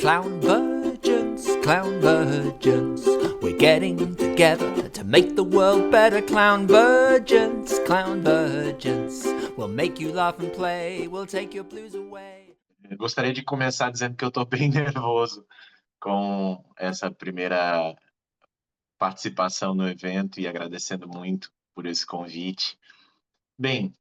Clown virgins, we're getting together to make the world better. Clown virgins, we'll make you laugh and play, we'll take your blues away. Eu gostaria de começar dizendo que eu estou bem nervoso com essa primeira participação no evento e agradecendo muito por esse convite. Bem,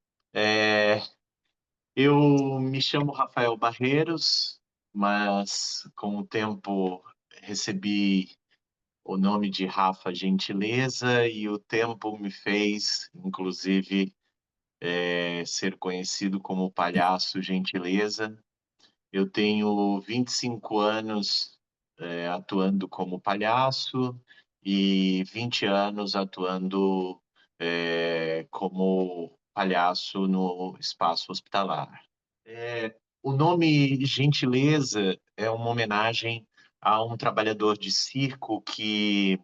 eu me chamo Rafael Barreiros, mas com o tempo recebi o nome de Rafa Gentileza e o tempo me fez, inclusive, ser conhecido como Palhaço Gentileza. Eu tenho 25 anos atuando como palhaço e 20 anos atuando como palhaço no espaço hospitalar. O nome Gentileza é uma homenagem a um trabalhador de circo que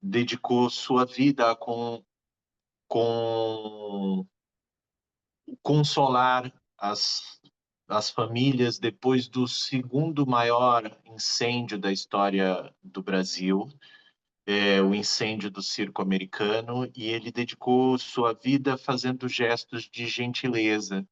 dedicou sua vida com consolar as famílias depois do segundo maior incêndio da história do Brasil, o incêndio do circo americano, e ele dedicou sua vida fazendo gestos de gentileza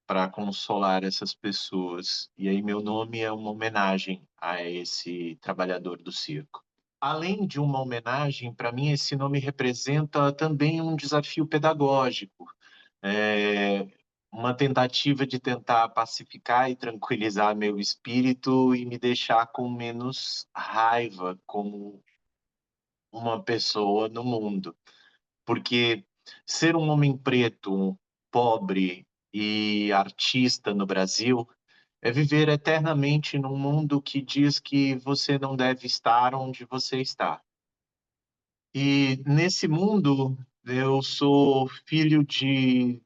para consolar essas pessoas. E aí meu nome é uma homenagem a esse trabalhador do circo. Além de uma homenagem, para mim esse nome representa também um desafio pedagógico, é, uma tentativa de tentar pacificar e tranquilizar meu espírito e me deixar com menos raiva como uma pessoa no mundo. Porque ser um homem preto, pobre e artista no Brasil é viver eternamente num mundo que diz que você não deve estar onde você está. E nesse mundo, eu sou filho de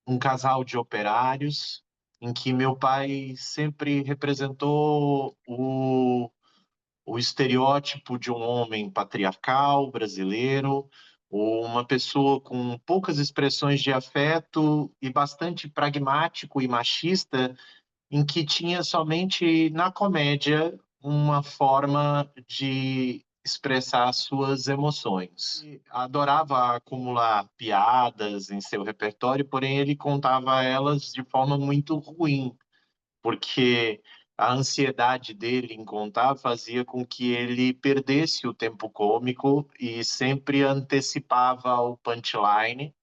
um casal de operários, em que meu pai sempre representou o estereótipo de um homem patriarcal brasileiro, ou uma pessoa com poucas expressões de afeto e bastante pragmático e machista, em que tinha somente na comédia uma forma de expressar suas emoções. Adorava acumular piadas em seu repertório, porém ele contava elas de forma muito ruim, porque a ansiedade dele em contar fazia com que ele perdesse o tempo cômico e sempre antecipava o punchline,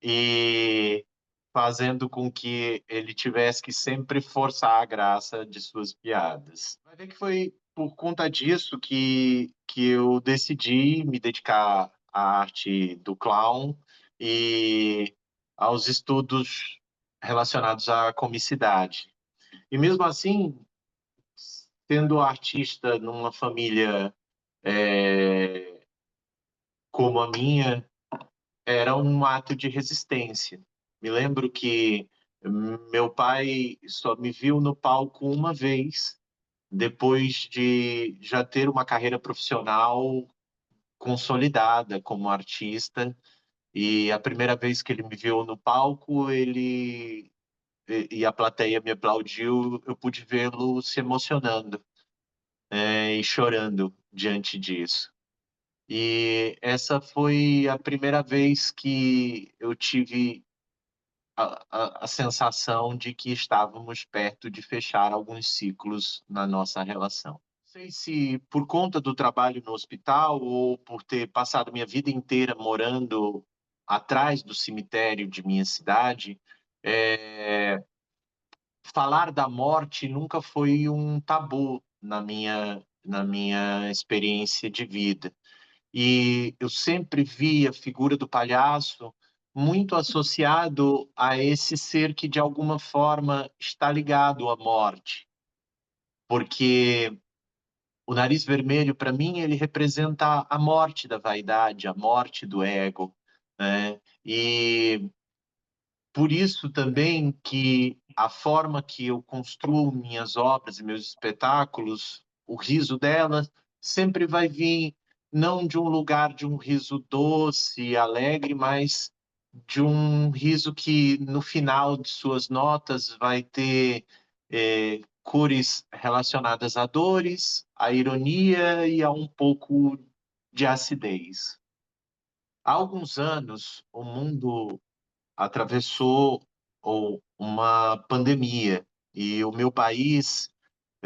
e fazendo com que ele tivesse que sempre forçar a graça de suas piadas. Vai ver que foi por conta disso que eu decidi me dedicar à arte do clown e aos estudos relacionados à comicidade. E mesmo assim, sendo artista numa família como a minha, era um ato de resistência. Me lembro que meu pai só me viu no palco uma vez, depois de já ter uma carreira profissional consolidada como artista. E a primeira vez que ele me viu no palco, e a plateia me aplaudiu, eu pude vê-lo se emocionando, e chorando diante disso. E essa foi a primeira vez que eu tive a sensação de que estávamos perto de fechar alguns ciclos na nossa relação. Não sei se por conta do trabalho no hospital ou por ter passado minha vida inteira morando atrás do cemitério de minha cidade, falar da morte nunca foi um tabu na minha experiência de vida. E eu sempre vi a figura do palhaço muito associado a esse ser que, de alguma forma, está ligado à morte. Porque o nariz vermelho, para mim, ele representa a morte da vaidade, a morte do ego, né? E por isso também que a forma que eu construo minhas obras e meus espetáculos, o riso delas sempre vai vir não de um lugar de um riso doce e alegre, mas de um riso que no final de suas notas vai ter cores relacionadas a dores, à ironia e a um pouco de acidez. Há alguns anos, o mundo atravessou uma pandemia e o meu país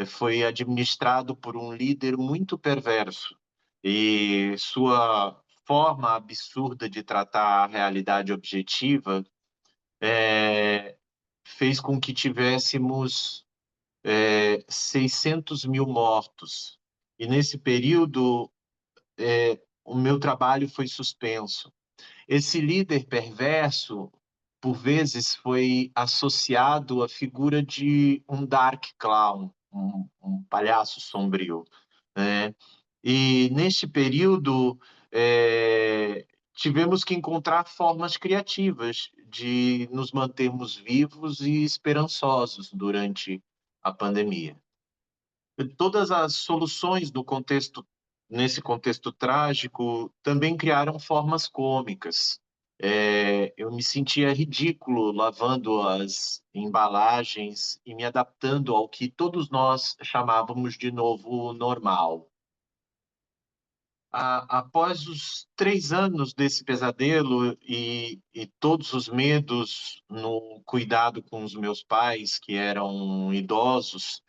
foi administrado por um líder muito perverso e sua forma absurda de tratar a realidade objetiva fez com que tivéssemos 600 mil mortos. E nesse período, o meu trabalho foi suspenso. Esse líder perverso, por vezes, foi associado à figura de um dark clown, um palhaço sombrio, né? E neste período, tivemos que encontrar formas criativas de nos mantermos vivos e esperançosos durante a pandemia. Todas as soluções nesse contexto trágico também criaram formas cômicas. Eu me sentia ridículo lavando as embalagens e me adaptando ao que todos nós chamávamos de novo normal. Após os 3 anos desse pesadelo e todos os medos no cuidado com os meus pais, que eram idosos,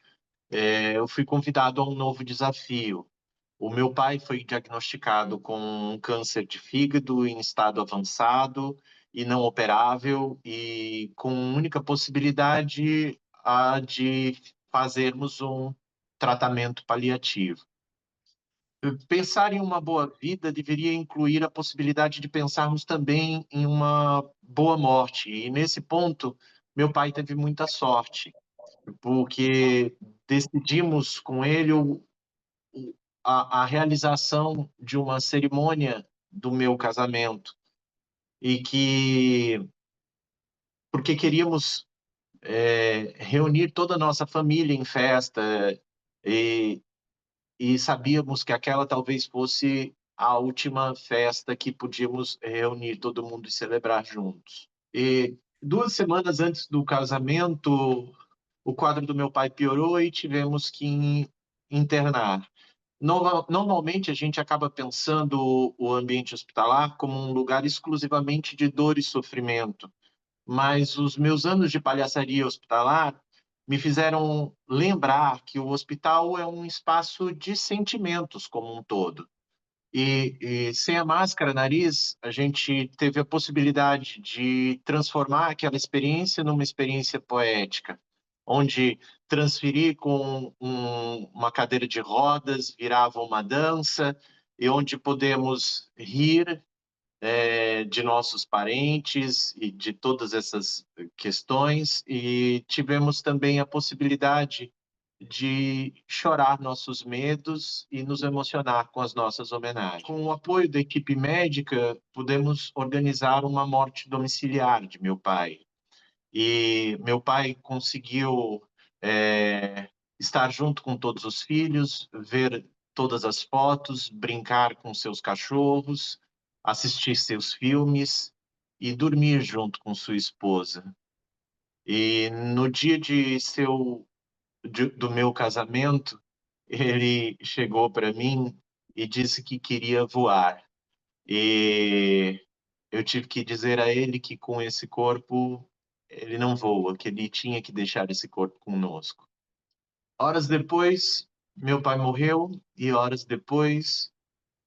eu fui convidado a um novo desafio. O meu pai foi diagnosticado com um câncer de fígado em estado avançado e não operável, e com única possibilidade a de fazermos um tratamento paliativo. Pensar em uma boa vida deveria incluir a possibilidade de pensarmos também em uma boa morte. E nesse ponto, meu pai teve muita sorte, porque decidimos com ele a realização de uma cerimônia do meu casamento e porque queríamos reunir toda a nossa família em festa e, e sabíamos que aquela talvez fosse a última festa que podíamos reunir todo mundo e celebrar juntos. E 2 semanas antes do casamento, o quadro do meu pai piorou e tivemos que internar. Normalmente, a gente acaba pensando o ambiente hospitalar como um lugar exclusivamente de dor e sofrimento, mas os meus anos de palhaçaria hospitalar me fizeram lembrar que o hospital é um espaço de sentimentos como um todo. E sem a máscara, nariz, a gente teve a possibilidade de transformar aquela experiência numa experiência poética, onde transferir com uma cadeira de rodas virava uma dança, e onde podemos rir de nossos parentes e de todas essas questões, e tivemos também a possibilidade de chorar nossos medos e nos emocionar com as nossas homenagens. Com o apoio da equipe médica, pudemos organizar uma morte domiciliar de meu pai. E meu pai conseguiu estar junto com todos os filhos, ver todas as fotos, brincar com seus cachorros, assistir seus filmes e dormir junto com sua esposa. E no dia do meu casamento, ele chegou para mim e disse que queria voar. E eu tive que dizer a ele que com esse corpo ele não voa, que ele tinha que deixar esse corpo conosco. Horas depois, meu pai morreu e horas depois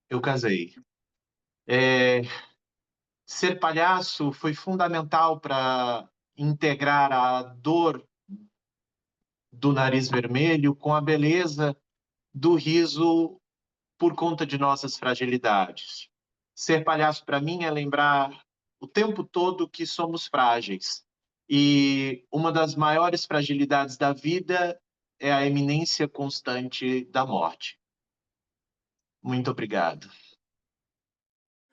eu casei. Ser palhaço foi fundamental para integrar a dor do nariz vermelho com a beleza do riso por conta de nossas fragilidades. Ser palhaço para mim é lembrar o tempo todo que somos frágeis. E uma das maiores fragilidades da vida é a iminência constante da morte. Muito obrigado.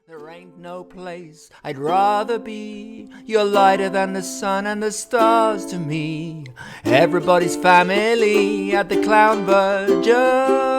There ain't no place I'd rather be. You're lighter than the sun and the stars to me. Everybody's family at the Clown Virgin.